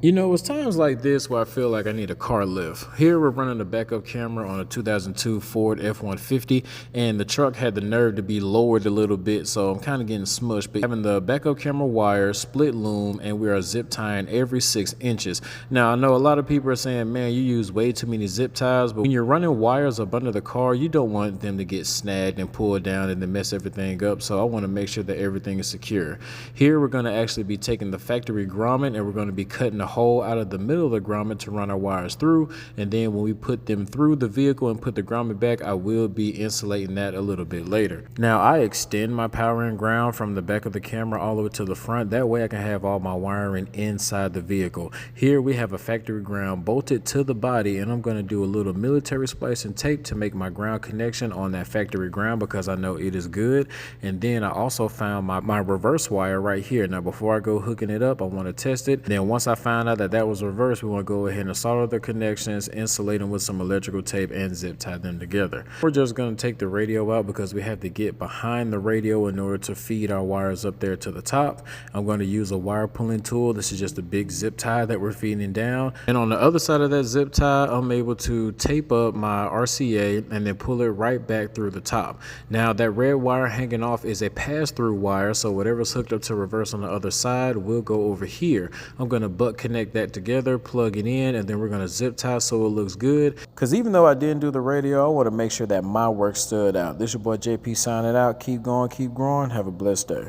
You know, it's times like this where I feel like I need a car lift. Here we're running a backup camera on a 2002 Ford F-150, and the truck had the nerve to be lowered a little bit, so I'm kind of getting smushed. But having the backup camera wire, split loom, and we are zip tying every 6 inches. Now, I know a lot of people are saying, man, you use way too many zip ties, but when you're running wires up under the car, you don't want them to get snagged and pulled down and then mess everything up. So I want to make sure that everything is secure. Here we're going to actually be taking the factory grommet and we're going to be cutting a hole out of the middle of the grommet to run our wires through, and then when we put them through the vehicle and put the grommet back, I will be insulating that a little bit later. Now I extend my power and ground from the back of the camera all the way to the front, that way I can have all my wiring inside the vehicle. Here we have a factory ground bolted to the body, and I'm going to do a little military splicing tape to make my ground connection on that factory ground because I know it is good. And then I also found my reverse wire right here. Now before I go hooking it up, I want to test it. Then once I find out that was reversed, we want to go ahead and solder the connections, insulate them with some electrical tape, and zip tie them together. We're just going to take the radio out because we have to get behind the radio in order to feed our wires up there to the top. I'm going to use a wire pulling tool. This is just a big zip tie that we're feeding down, and on the other side of that zip tie, I'm able to tape up my RCA and then pull it right back through the top. Now that red wire hanging off is a pass-through wire, so whatever's hooked up to reverse on the other side will go over here. I'm going to butt connect that together, plug it in, and then we're going to zip tie so it looks good, because even though I didn't do the radio, I want to make sure that my work stood out. This is your boy JP signing out. Keep going, keep growing. Have a blessed day.